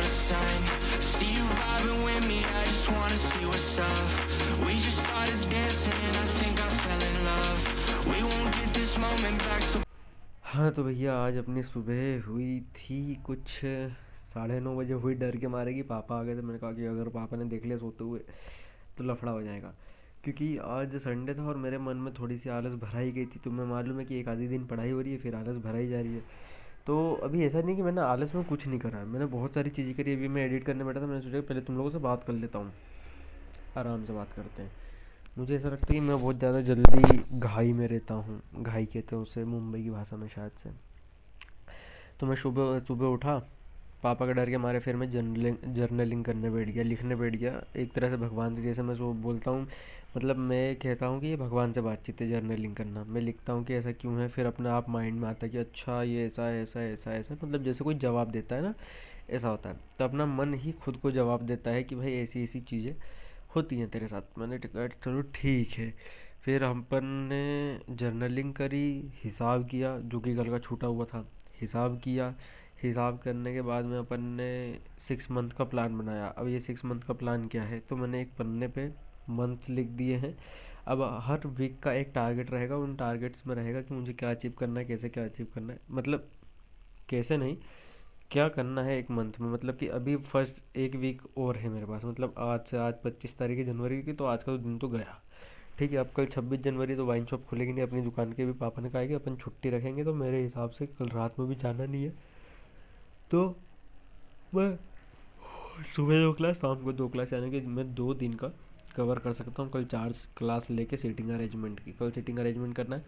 out of sign. See you vibing with me, I just wanna see what's up. We just started dancing and I think I fell in love. We won't get this moment back, so हाँ तो भैया आज अपनी सुबह हुई थी कुछ 9:30 बजे हुई। डर के मारे कि पापा आ गए थे। मैंने कहा कि अगर पापा ने देख लिया सोते हुए तो लफड़ा हो जाएगा, क्योंकि आज संडे था और मेरे मन में थोड़ी सी आलस भरा ही गई थी। तुम्हें मालूम है कि एक आधी दिन पढ़ाई हो रही है फिर आलस भरा ही जा रही है। तो अभी ऐसा नहीं कि मैंने आलस में कुछ नहीं करा है, मैंने बहुत सारी चीज़ें करी। अभी मैं एडिट करने बैठा था, मैंने सोचा पहले तुम लोगों से बात कर लेता हूँ, आराम से बात करते हैं। मुझे ऐसा लगता है कि मैं बहुत ज़्यादा जल्दी घाई में रहता हूँ। घाई कहते हैं उसे मुंबई की भाषा में शायद से। तो मैं सुबह सुबह उठा, पापा का डर के मारे फिर मैं जर्नलिंग करने बैठ गया, लिखने बैठ गया। एक तरह से भगवान से, जैसे मैं सो बोलता हूँ, मतलब मैं कहता हूँ कि ये भगवान से बातचीत है जर्नलिंग करना। मैं लिखता हूँ कि ऐसा क्यों है, फिर अपने आप माइंड में आता है कि अच्छा ये ऐसा है, ऐसा है, ऐसा है, ऐसा, मतलब जैसे कोई जवाब देता है ना, ऐसा होता है। तो अपना मन ही खुद को जवाब देता है कि भाई ऐसी ऐसी चीज़ें होती हैं तेरे साथ। मैंने कहा चलो ठीक है। फिर हम अपन ने जर्नलिंग करी, हिसाब किया जो कि कल का छूटा हुआ था, हिसाब किया। हिसाब करने के बाद में अपन ने 6 मंथ का प्लान बनाया। अब ये 6 मंथ का प्लान क्या है, तो मैंने एक पन्ने पे मंथ्स लिख दिए हैं। अब हर वीक का एक टारगेट रहेगा, उन टारगेट्स में रहेगा कि मुझे क्या अचीव करना है, कैसे क्या अचीव करना है, मतलब कैसे नहीं, क्या करना है एक मंथ में। मतलब कि अभी फर्स्ट एक वीक और है मेरे पास, मतलब आज से, आज 25 तारीख है जनवरी की, तो आज का तो दिन तो गया। ठीक है, अब कल 26 जनवरी तो वाइन शॉप खुलेगी नहीं अपनी दुकान के भी। पापा ने कहा है कि अपन छुट्टी रखेंगे, तो मेरे हिसाब से कल रात में भी जाना नहीं है। तो मैं सुबह 2 क्लास, शाम को 2 क्लास, यानी कि मैं 2 दिन का कवर कर सकता हूँ। कल 4 क्लास लेके सीटिंग अरेंजमेंट की, कल सीटिंग अरेंजमेंट करना है।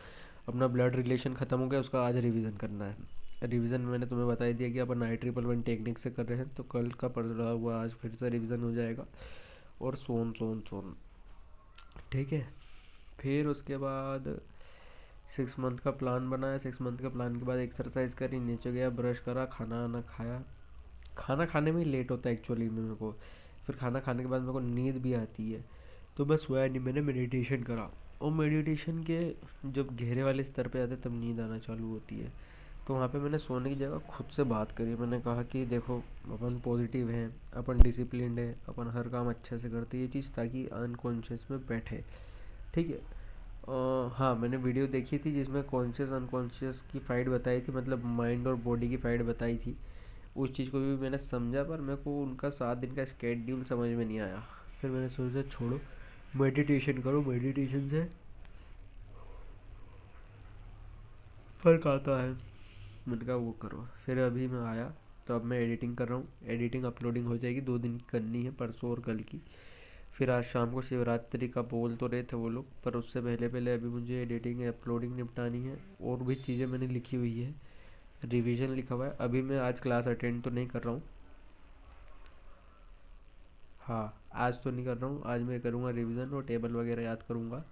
अपना ब्लड रिलेशन ख़त्म हो गया, उसका आज रिवीजन करना है। रिवीजन मैंने तुम्हें बता ही दिया कि अपन IEEE टेक्निक से कर रहे हैं, तो कल का पढ़ा हुआ आज फिर से रिवीजन हो जाएगा। और सोन सोन सोन, ठीक है। फिर उसके बाद 6 मंथ का प्लान बनाया। 6 मंथ के प्लान के बाद एक्सरसाइज करी, नीचे गया, ब्रश करा, खाना वाना खाया। खाना खाने में ही लेट होता है एक्चुअली में मेरे को। फिर खाना खाने के बाद मेरे को नींद भी आती है, तो मैं सोया नहीं, मैंने मेडिटेशन करा। और मेडिटेशन के जब गहरे वाले स्तर पे आते तब नींद आना चालू होती है। तो वहाँ पे मैंने सोने की जगह खुद से बात करी। मैंने कहा कि देखो, अपन पॉजिटिव हैं, अपन डिसिप्लिन्ड है, अपन हर काम अच्छे से करते हैं, ये चीज़ ताकि अनकॉन्शियस में बैठे। ठीक है। हाँ, मैंने वीडियो देखी थी जिसमें कॉन्शियस अनकॉन्शियस की फ़ाइट बताई थी, मतलब माइंड और बॉडी की फ़ाइट बताई थी। उस चीज़ को भी मैंने समझा, पर मेरे को उनका 7 दिन का स्केड्यूल समझ में नहीं आया। फिर मैंने सोचा छोड़ो, मेडिटेशन करो, मेडिटेशन से फ़र्क आता है। मैंने कहा वो करो। फिर अभी मैं आया, तो अब मैं एडिटिंग कर रहा हूँ। एडिटिंग अपलोडिंग हो जाएगी, 2 दिन की करनी है, परसों और कल की। फिर आज शाम को शिवरात्रि का बोल तो रहे थे वो लोग, पर उससे पहले पहले अभी मुझे एडिटिंग अपलोडिंग निपटानी है। और भी चीज़ें मैंने लिखी हुई है, रिवीजन लिखा हुआ है। अभी मैं आज क्लास अटेंड तो नहीं कर रहा हूँ। हाँ, आज तो नहीं कर रहा हूँ, आज मैं करूँगा रिवीजन और टेबल वगैरह याद करूँगा।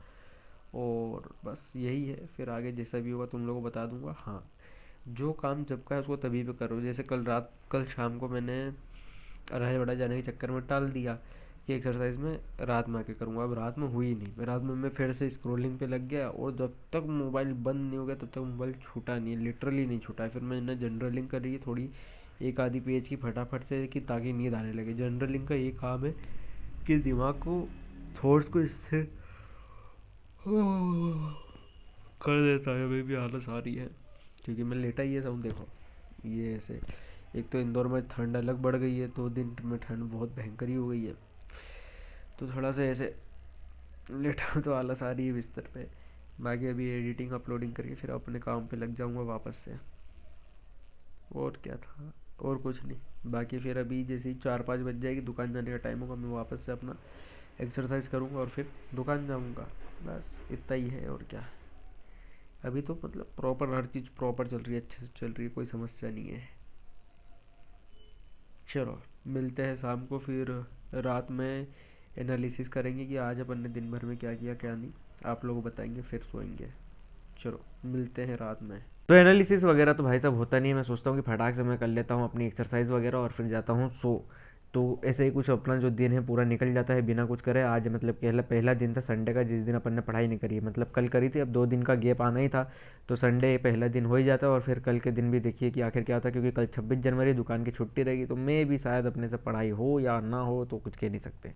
और बस यही है, फिर आगे जैसा भी होगा तुम लोगों को बता दूंगा। हाँ, जो काम जब का है उसको तभी पे करो। जैसे कल शाम को मैंने रायगढ़ जाने के चक्कर में टाल दिया कि एक्सरसाइज में रात में आके करूँगा। अब रात में हुई नहीं, रात में मैं फिर से स्क्रोलिंग पे लग गया, और जब तक मोबाइल बंद नहीं हो गया तब तक मोबाइल छूटा नहीं, लिटरली नहीं छूटा है। फिर मैंने जर्नलिंग करी थोड़ी, एक आधी पेज की फटाफट से, कि ताकि नींद आने लगे। जर्नलिंग का ये काम है कि दिमाग को, थॉट्स को स्थिर कर देता है। अभी भी आलस आ रही है क्योंकि मैं लेटा ही ऐसा हूँ, देखो ये ऐसे। एक तो इंदौर में ठंड अलग बढ़ गई है, 2 दिन में ठंड बहुत भयंकर ही हो गई है, तो थोड़ा सा ऐसे लेटा हूँ तो आलस आ रही है बिस्तर पे। बाकी अभी एडिटिंग अपलोडिंग करके फिर अपने काम पे लग जाऊँगा वापस से। और क्या था, और कुछ नहीं। बाकी फिर अभी जैसे ही 4-5 बज जाएगी, दुकान जाने का टाइम होगा, मैं वापस से अपना एक्सरसाइज करूँगा और फिर दुकान जाऊँगा। बस इतना ही है, और क्या। अभी तो मतलब प्रॉपर हर चीज़ प्रॉपर चल रही है, अच्छे से चल रही है, कोई समस्या नहीं है। चलो, मिलते हैं शाम को, फिर रात में एनालिसिस करेंगे कि आज अपन ने दिन भर में क्या किया क्या नहीं। आप लोग बताएंगे, फिर सोएंगे। चलो, मिलते हैं रात में। तो एनालिसिस वगैरह तो भाई साहब होता नहीं है, मैं सोचता हूँ कि फटाक से मैं कर लेता हूँ अपनी एक्सरसाइज वगैरह और फिर जाता हूँ सो तो ऐसे ही कुछ अपना जो दिन है पूरा निकल जाता है बिना कुछ करे। आज मतलब पहला पहला दिन था संडे का, जिस दिन अपन ने पढ़ाई नहीं करी है, मतलब कल करी थी, अब 2 दिन का गैप आना ही था, तो संडे पहला दिन हो ही जाता। और फिर कल के दिन भी देखिए कि आखिर क्या होता है, क्योंकि कल 26 जनवरी दुकान की छुट्टी रहेगी, तो मैं भी शायद अपने से पढ़ाई हो या ना हो तो कुछ कह नहीं सकते।